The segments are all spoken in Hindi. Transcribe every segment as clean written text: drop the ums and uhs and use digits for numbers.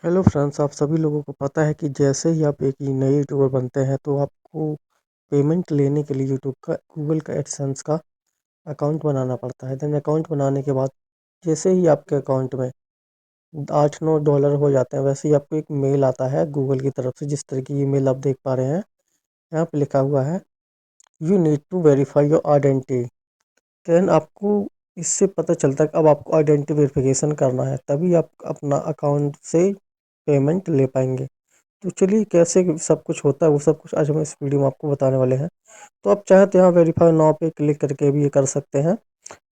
हेलो फ्रेंड्स, आप सभी लोगों को पता है कि जैसे ही आप एक नए यूट्यूबर बनते हैं तो आपको पेमेंट लेने के लिए यूट्यूब का गूगल का एडसेंस का अकाउंट बनाना पड़ता है। देन अकाउंट बनाने के बाद जैसे ही आपके अकाउंट में 8-9 डॉलर हो जाते हैं, वैसे ही आपको एक मेल आता है गूगल की तरफ से। जिस तरह की ईमेल आप देख पा रहे हैं, यहाँ पे लिखा हुआ है you need to verify your identity. Then आपको इससे पता चलता है कि अब आपको आइडेंटिटी वेरिफिकेशन करना है, तभी आप अपना अकाउंट से पेमेंट ले पाएंगे। तो चलिए, कैसे सब कुछ होता है वो सब कुछ आज हम इस वीडियो में आपको बताने वाले हैं। तो आप चाहे तो यहाँ वेरीफाई नाउ पे क्लिक करके भी ये कर सकते हैं,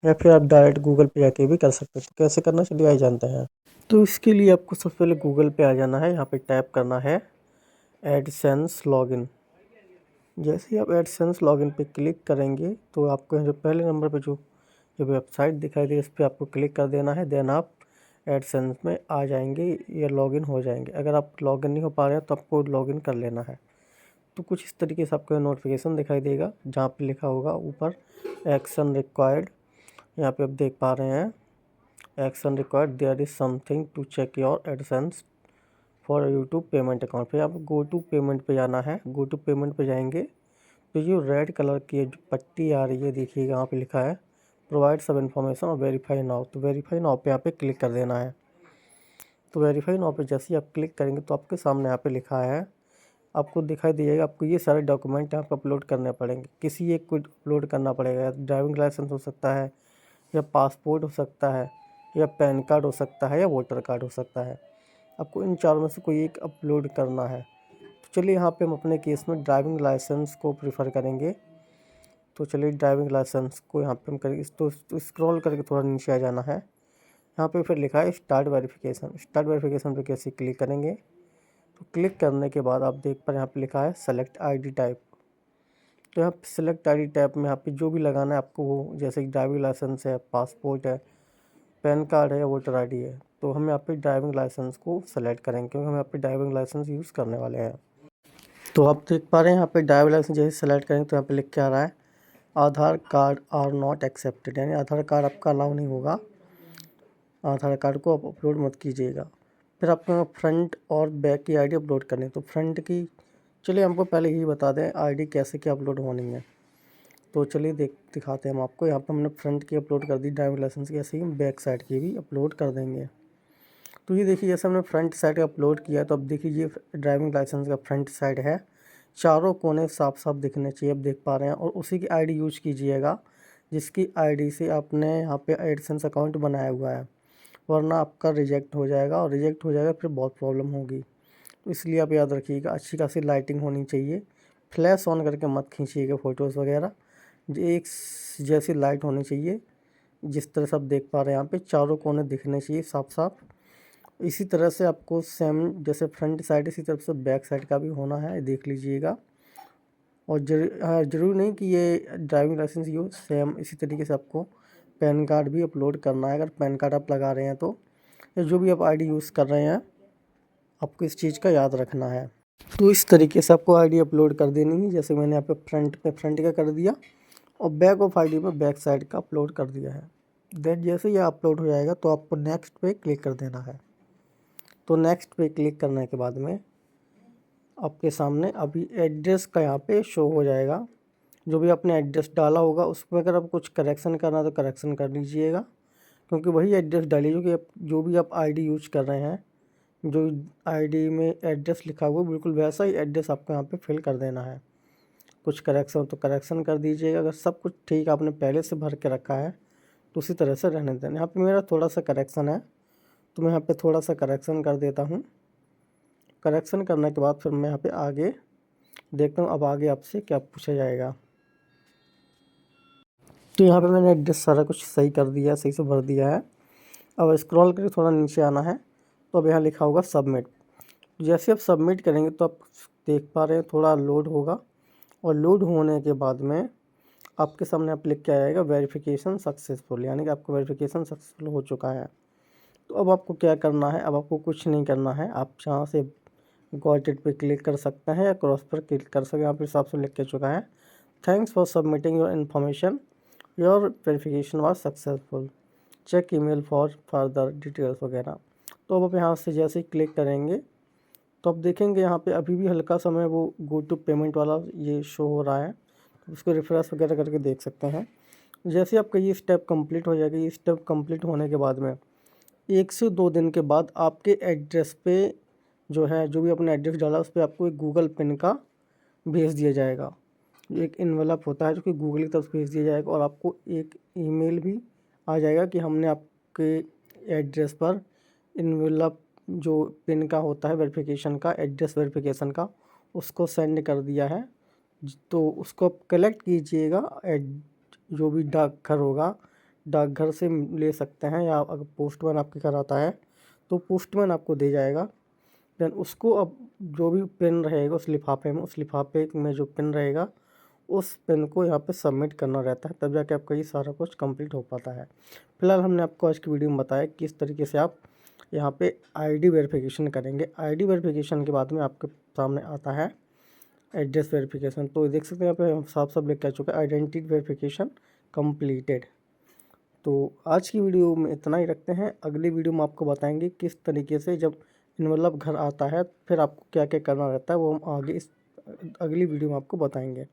या फिर आप डायरेक्ट गूगल पे जाके भी कर सकते हैं। तो कैसे करना, चलिए आइए जानते हैं। तो इसके लिए आपको सबसे पहले गूगल पे आ जाना है। यहाँ पे टाइप करना है एडसेंस लॉगिन। जैसे ही आप एडसेंस लॉगिन पे क्लिक करेंगे तो आपको यहाँ जो पहले नंबर पे जो वेबसाइट दिखाई दे, इस पर आपको क्लिक कर देना है। देन आप एडसेंस में आ जाएंगे या लॉगिन हो जाएंगे। अगर आप लॉगिन नहीं हो पा रहे हैं तो आपको लॉगिन कर लेना है। तो कुछ इस तरीके से आपको नोटिफिकेशन दिखाई देगा, जहाँ पे लिखा होगा ऊपर एक्शन रिक्वायर्ड। यहाँ पे आप देख पा रहे हैं action required, there is something to check your AdSense for YouTube payment account. फिर आप गो टू पेमेंट पे जाना है। गो टू पेमेंट पे जाएंगे तो जो रेड कलर की जो पट्टी आ रही है, देखिएगा यहाँ पे लिखा है प्रोवाइड सब इन्फॉर्मेशन और वेरीफाई नाउ। तो वेरीफाई नाउ पे यहाँ पे क्लिक कर देना है। तो वेरीफाई नाउ पे जैसे ही आप क्लिक करेंगे तो आपके सामने यहाँ पे लिखा है, आपको दिखाई दिएगा आपको ये सारे डॉक्यूमेंट यहाँ पर अपलोड करने पड़ेंगे। किसी एक को अपलोड करना पड़ेगा। या ड्राइविंग लाइसेंस हो सकता है, या पासपोर्ट हो सकता है, या पैन कार्ड हो सकता है, या वोटर कार्ड हो सकता है। आपको इन चारों में से कोई एक अपलोड करना है। तो चलिए, यहाँ पे हम अपने केस में ड्राइविंग लाइसेंस को प्रीफर करेंगे। तो चलिए, ड्राइविंग लाइसेंस को यहाँ पे हम करेंगे। तो स्क्रॉल करके थोड़ा नीचे आ जाना है। यहाँ पे फिर लिखा है स्टार्ट वेरिफिकेशन। स्टार्ट वेरिफिकेशन पे कैसे क्लिक करेंगे, तो क्लिक करने के बाद आप देख पर यहाँ पे लिखा है सेलेक्ट आईडी टाइप। तो यहाँ पे सेलेक्ट आईडी टाइप में यहाँ पे जो भी लगाना है आपको, वो जैसे कि ड्राइविंग लाइसेंस है, पासपोर्ट है, पैन कार्ड है, या वोटर आईडी है। तो हम यहाँ पे ड्राइविंग लाइसेंस को सेलेक्ट करेंगे, क्योंकि हम यहाँ पे ड्राइविंग लाइसेंस यूज़ करने वाले हैं। तो आप देख पा रहे हैं यहाँ पे ड्राइविंग लाइसेंस जैसे सेलेक्ट करेंगे तो यहाँ पे लिख के आ रहा है आधार कार्ड आर नॉट एक्सेप्टेड, यानी आधार कार्ड आपका अलाउ नहीं होगा। आधार कार्ड को आप अपलोड मत कीजिएगा। फिर आपको फ्रंट और बैक की आईडी अपलोड करनी है। तो फ्रंट की, चलिए हमको पहले यही बता दें आईडी कैसे क्या अपलोड होनी है। तो चलिए दिखाते हैं हम आपको। यहाँ पर हमने फ्रंट की अपलोड कर दी ड्राइविंग लाइसेंस की, ऐसे ही बैक साइड की भी अपलोड कर देंगे। तो ये देखिए, जैसे हमने फ्रंट साइड अपलोड किया तो अब देखिए ये ड्राइविंग लाइसेंस का फ्रंट साइड है। चारों कोने साफ साफ दिखने चाहिए, आप देख पा रहे हैं। और उसी की आईडी यूज कीजिएगा जिसकी आईडी से आपने यहाँ पे एडसेंस अकाउंट बनाया हुआ है, वरना आपका रिजेक्ट हो जाएगा। और रिजेक्ट हो जाएगा फिर बहुत प्रॉब्लम होगी। तो इसलिए आप याद रखिएगा, अच्छी खासी लाइटिंग होनी चाहिए। फ्लैश ऑन करके मत खींचिएगा फ़ोटोज़ वगैरह। एक जैसी लाइट होनी चाहिए। जिस तरह से आप देख पा रहे हैं यहाँ पे चारों कोने दिखने चाहिए साफ साफ। इसी तरह से आपको सेम जैसे फ्रंट साइड, इसी तरफ से बैक साइड का भी होना है, देख लीजिएगा। और ज़रूरी नहीं कि ये ड्राइविंग लाइसेंस यूज सेम इसी तरीके से आपको पैन कार्ड भी अपलोड करना है। अगर पैन कार्ड आप लगा रहे हैं तो, या जो भी आप आईडी यूज़ कर रहे हैं, आपको इस चीज़ का याद रखना है। तो इस तरीके से आपको आईडी अपलोड कर देनी है, जैसे मैंने यहाँ पे फ्रंट का कर दिया, और बैक ऑफ आईडी में बैक साइड का अपलोड कर दिया है। देन जैसे ये अपलोड हो जाएगा तो आपको नेक्स्ट पे क्लिक कर देना है। तो नेक्स्ट पे क्लिक करने के बाद में आपके सामने अभी एड्रेस का यहाँ पे शो हो जाएगा। जो भी आपने एड्रेस डाला होगा उसमें अगर आप कुछ करेक्शन करना है तो करेक्शन कर लीजिएगा, क्योंकि वही एड्रेस डालिए जो भी आप आईडी यूज कर रहे हैं। जो आईडी में एड्रेस लिखा हुआ है बिल्कुल वैसा ही एड्रेस आपको यहाँ पे फिल कर देना है। कुछ करेक्शन हो तो करेक्शन कर दीजिएगा। अगर सब कुछ ठीक आपने पहले से भर के रखा है तो उसी तरह से रहने देना। यहाँ पे मेरा थोड़ा सा करेक्शन है तो मैं यहाँ पे थोड़ा सा करेक्शन कर देता हूँ। करेक्शन करने के बाद फिर मैं यहाँ पे आगे देखता हूँ अब आगे आपसे क्या पूछा जाएगा। तो यहाँ पे मैंने एड्रेस सारा कुछ सही कर दिया, सही से भर दिया है। अब स्क्रॉल करके थोड़ा नीचे आना है तो अब यहाँ लिखा होगा सबमिट। जैसे आप सबमिट करेंगे तो आप देख पा रहे हैं थोड़ा लोड होगा, और लोड होने के बाद में आपके सामने आप लिख के आएगा वेरिफिकेशन सक्सेसफुल, यानी कि आपका वेरिफिकेशन सक्सेसफुल हो चुका है। तो अब आपको क्या करना है, अब आपको कुछ नहीं करना है। आप जहाँ से गॉट इट पे क्लिक कर सकते हैं या क्रॉस पर क्लिक कर सकते हैं। यहाँ पर हिसाब से लिख के चुका है thanks for submitting your information, your verification was successful, check email for further details वगैरह। तो अब आप यहाँ से जैसे ही क्लिक करेंगे तो आप देखेंगे यहाँ पे अभी भी हल्का समय वो गो टू पेमेंट वाला ये शो हो रहा है, तो उसको रिफ्रेश वगैरह करके देख सकते हैं। जैसे आपका ये स्टेप कंप्लीट हो जाएगा, ये स्टेप कंप्लीट होने के बाद में 1 से 2 दिन के बाद आपके एड्रेस पे जो है, जो भी अपना एड्रेस डाला उस पे आपको एक गूगल पिन का भेज दिया जाएगा। एक इन्वेलप होता है जो कि गूगल की तरफ से भेज दिया जाएगा और आपको एक ईमेल भी आ जाएगा कि हमने आपके एड्रेस पर इन्वेलप जो पिन का होता है वेरिफिकेशन का, एड्रेस वेरिफिकेशन का, उसको सेंड कर दिया है। तो उसको आप कलेक्ट कीजिएगा, जो भी डाकघर होगा डाकघर से ले सकते हैं, या अगर पोस्टमैन आपके घर आता है तो पोस्टमैन आपको दे जाएगा। देन उसको अब जो भी पिन रहेगा उस लिफाफे में, उस लिफाफे में जो पिन रहेगा उस पिन को यहाँ पे सबमिट करना रहता है, तब जाके आपका ये सारा कुछ कंप्लीट हो पाता है। फिलहाल हमने आपको आज की वीडियो में बताया किस तरीके से आप यहाँ पे आईडी वेरिफिकेशन करेंगे। आईडी वेरिफिकेशन के बाद में आपके सामने आता है एड्रेस वेरिफिकेशन। तो देख सकते हैं यहाँ पे हम साफ साफ लिख के आ चुका है आइडेंटिटी वेरिफिकेशन कंप्लीटेड। तो आज की वीडियो में इतना ही रखते हैं। अगली वीडियो में आपको बताएंगे किस तरीके से जब इन्वेलप घर आता है फिर आपको क्या क्या करना रहता है, वो हम आगे इस अगली वीडियो में आपको बताएंगे।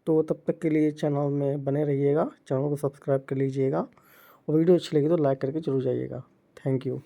तो तब तक के लिए चैनल में बने रहिएगा, चैनल को सब्सक्राइब कर लीजिएगा और वीडियो अच्छी लगी तो लाइक करके जरूर जाइएगा। Thank you.